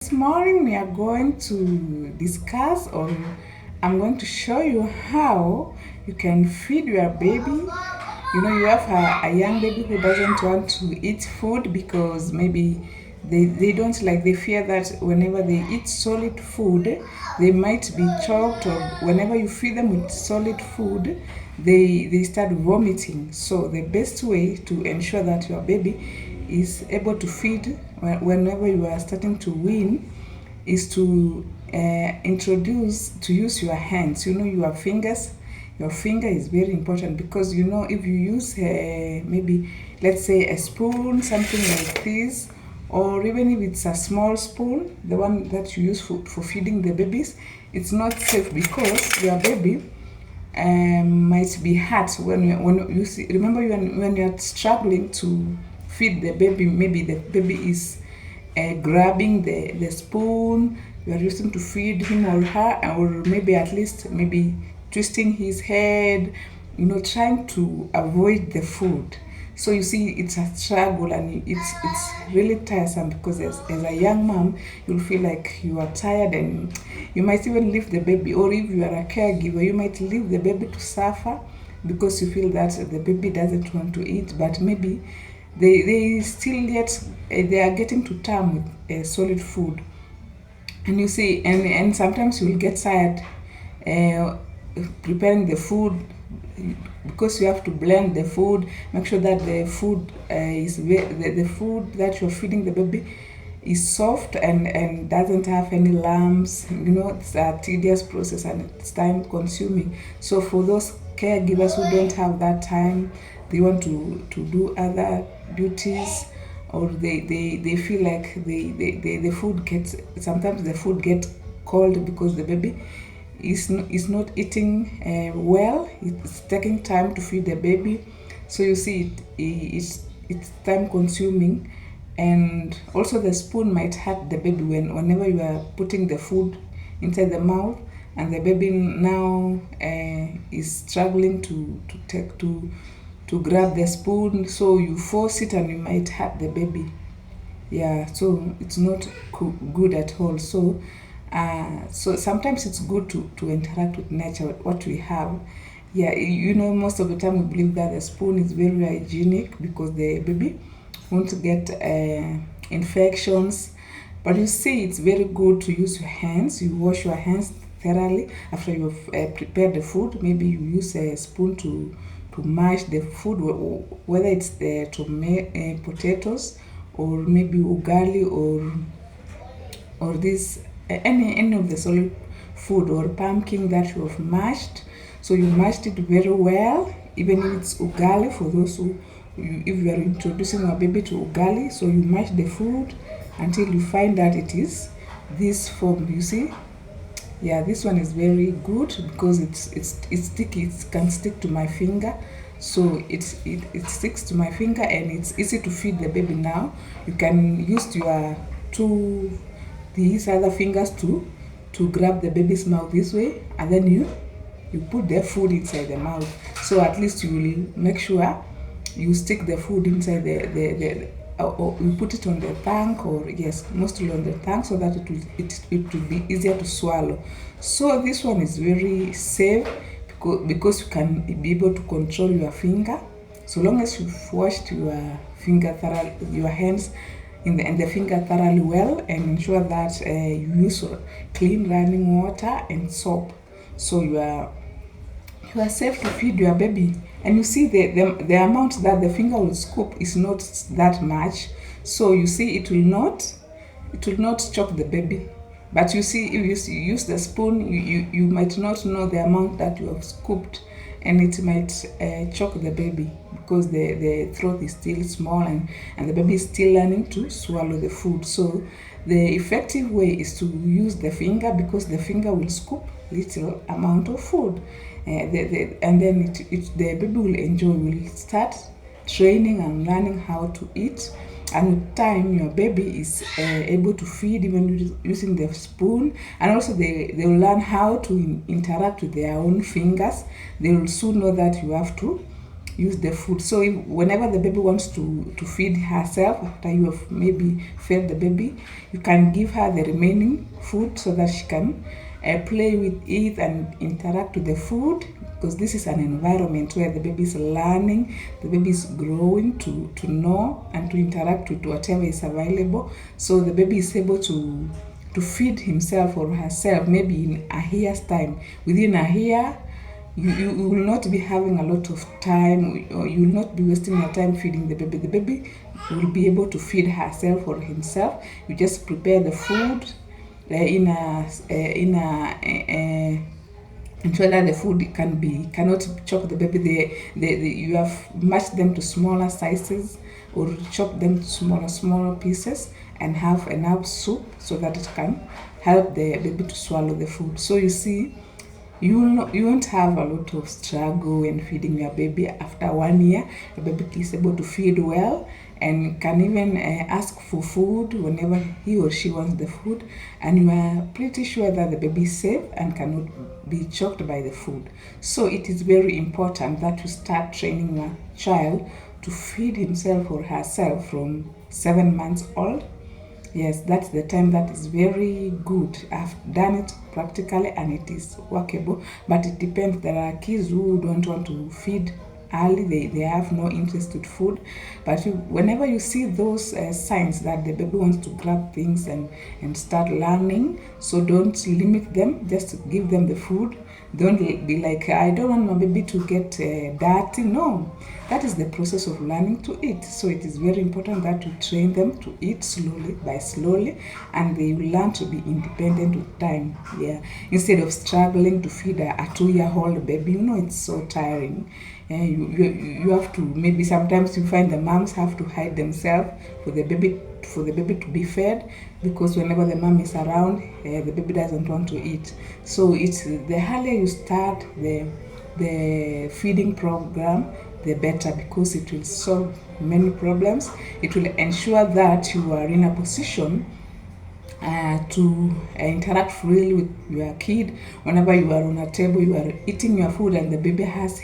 This morning we are going to discuss, or I'm going to show you how you can feed your baby. You have a young baby who doesn't want to eat food because maybe they don't like, they fear that whenever they eat solid food, they might be choked, or whenever you feed them with solid food, they start vomiting. So the best way to ensure that your baby is able to feed whenever you are starting to wean is to introduce to use your hands. Your fingers. Your finger is very important because if you use maybe, let's say, a spoon, something like this, or even if it's a small spoon, the one that you use for feeding the babies, it's not safe because your baby might be hurt when you see. Remember, when you're struggling to feed the baby, maybe the baby is grabbing the spoon you are using to feed him or her, or maybe at least maybe twisting his head, trying to avoid the food. So you see, it's a struggle, and it's really tiresome because as a young mom, you'll feel like you are tired, and you might even leave the baby, or if you are a caregiver, you might leave the baby to suffer because you feel that the baby doesn't want to eat, but maybe they still yet they are getting to term with solid food. And you see, and sometimes you will get tired uh, preparing the food because you have to blend the food, make sure that the food the food that you're feeding the baby is soft and doesn't have any lumps. It's a tedious process and it's time consuming. So for those caregivers who don't have that time, they want to do other duties, or they feel like the food gets, sometimes the food gets cold because the baby is not eating well. It's taking time to feed the baby. So you see, it's time consuming, and also the spoon might hurt the baby whenever you are putting the food inside the mouth, and the baby now is struggling to take to grab the spoon, so you force it and you might hurt the baby. Yeah, so it's not good at all. So sometimes it's good to interact with nature, with what we have. Yeah, most of the time we believe that the spoon is very hygienic because the baby won't get infections. But you see, it's very good to use your hands. You wash your hands thoroughly after you've prepared the food. Maybe you use a spoon to mash the food, whether it's the potatoes, or maybe ugali, or this any of the solid food, or pumpkin that you have mashed. So you mashed it very well, even if it's ugali. For those if you are introducing a baby to ugali, so you mash the food until you find that it is this form. You see, yeah, this one is very good because it's sticky. It can stick to my finger, so it sticks to my finger, and it's easy to feed the baby. Now you can use your two these other fingers to grab the baby's mouth this way, and then you put the food inside the mouth. So at least you will make sure you stick the food inside the or you put it on the tongue, or yes, mostly on the tongue, so that it will be easier to swallow. So this one is very safe because you can be able to control your finger, so long as you've washed your finger thoroughly, your hands and the finger thoroughly well, and ensure that you use clean running water and soap, so you are safe to feed your baby. And you see, the amount that the finger will scoop is not that much, so you see, it will not choke the baby. But you see, if you use the spoon, you might not know the amount that you have scooped, and it might choke the baby because the throat is still small, and the baby is still learning to swallow the food. So the effective way is to use the finger, because the finger will scoop little amount of food, and then the baby will enjoy, will start training and learning how to eat. And with time, your baby is able to feed even using the spoon, and also they will learn how to interact with their own fingers. They will soon know that you have to use the food. So whenever the baby wants to feed herself, after you have maybe fed the baby, you can give her the remaining food so that she can play with it and interact with the food, because this is an environment where the baby is learning, the baby is growing to know and to interact with whatever is available. So the baby is able to feed himself or herself maybe in a year's time. Within a year, you will not be having a lot of time, or you will not be wasting your time feeding the baby. The baby will be able to feed herself or himself. You just prepare the food ensure that the food cannot choke the baby. You have mashed them to smaller sizes or chop them to smaller pieces, and have enough soup so that it can help the baby to swallow the food. So you see, you won't have a lot of struggle when feeding your baby. After 1 year, the baby is able to feed well and can even ask for food whenever he or she wants the food, and you are pretty sure that the baby is safe and cannot be choked by the food. So it is very important that you start training your child to feed himself or herself from 7 months old. Yes, that's the time that is very good. I've done it practically and it is workable, but it depends. There are kids who don't want to feed early, they have no interest in food. But whenever you see those signs that the baby wants to grab things and start learning, so don't limit them, just give them the food. Don't be like, I don't want my baby to get dirty. No, that is the process of learning to eat. So it is very important that you train them to eat slowly, and they will learn to be independent with time. Yeah, instead of struggling to feed a 2-year-old baby, it's so tiring. You have to, maybe sometimes you find the moms have to hide themselves for the baby to be fed, because whenever the mom is around, the baby doesn't want to eat. So it's the earlier you start the feeding program, the better, because it will solve many problems. It will ensure that you are in a position to interact freely with your kid. Whenever you are on a table, you are eating your food and the baby has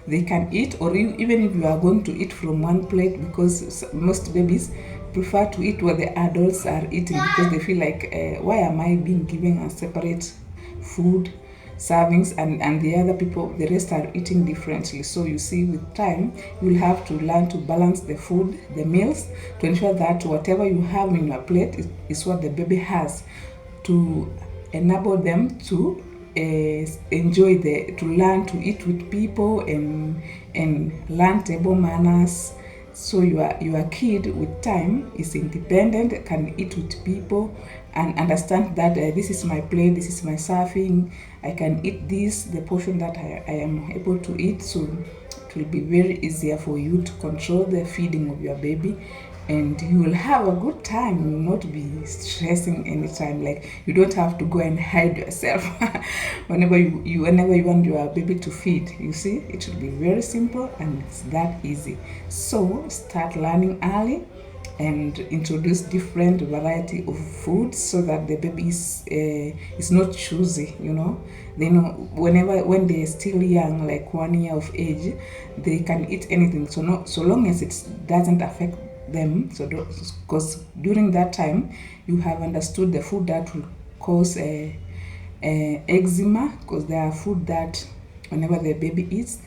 they can eat, or even if you are going to eat from one plate, because most babies prefer to eat where the adults are eating, because they feel like, why am I being given a separate food servings and the rest are eating differently. So you see, with time, you'll have to learn to balance the food, the meals, to ensure that whatever you have in your plate is what the baby has, to enable them to to learn to eat with people and learn table manners. So your kid with time is independent, can eat with people, and understand that this is my plate, this is my serving, I can eat this, the portion that I am able to eat. So it will be very easier for you to control the feeding of your baby, and you will have a good time. You will not be stressing anytime. Like, you don't have to go and hide yourself whenever you want your baby to feed. You see, it will be very simple and it's that easy. So start learning early and introduce different variety of foods, so that the baby is not choosy. They know when they are still young, like 1 year of age, they can eat anything, so long as it doesn't affect them. So because during that time you have understood the food that will cause eczema, because there are food that whenever the baby eats,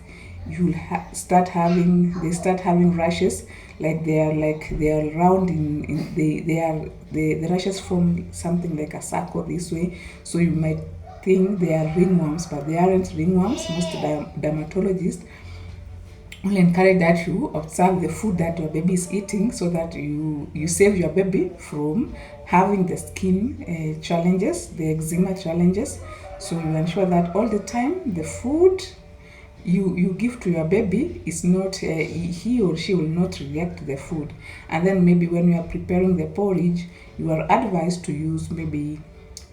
you will start having rashes, they are round the rashes form something like a circle this way. So you might think they are ringworms, but they aren't ringworms. Most dermatologists will encourage that you observe the food that your baby is eating, so that you save your baby from having the skin challenges, the eczema challenges. So you ensure that all the time the food you give to your baby is not, he or she will not react to the food. And then maybe when you are preparing the porridge, you are advised to use maybe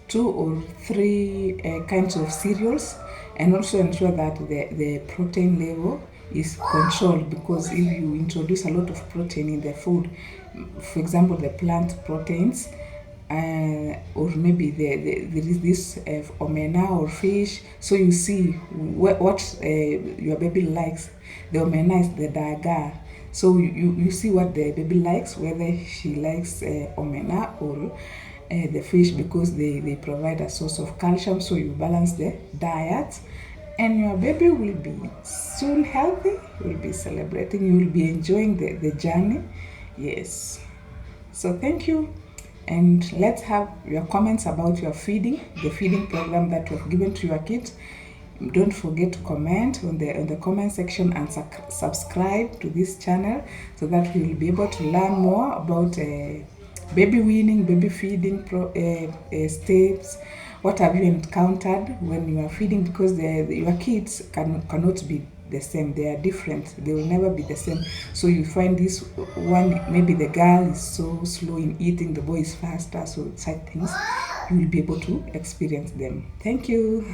2 or 3 kinds of cereals, and also ensure that the protein level is controlled, because if you introduce a lot of protein in the food, for example the plant proteins, or maybe there is this omena or fish, so you see what your baby likes. The omena is the daga, so you see what the baby likes, whether she likes omena or the fish, because they provide a source of calcium, so you balance the diet and your baby will be soon healthy, will be celebrating, you will be enjoying the journey. Yes. So thank you, and let's have your comments about your feeding, the feeding program that you have given to your kids. Don't forget to comment on the comment section and subscribe to this channel, so that we will be able to learn more about baby weaning, baby feeding steps. What have you encountered when you are feeding? Because your kids cannot be the same. They are different. They will never be the same. So you find this one, maybe the girl is so slow in eating, the boy is faster. So such things, you will be able to experience them. Thank you.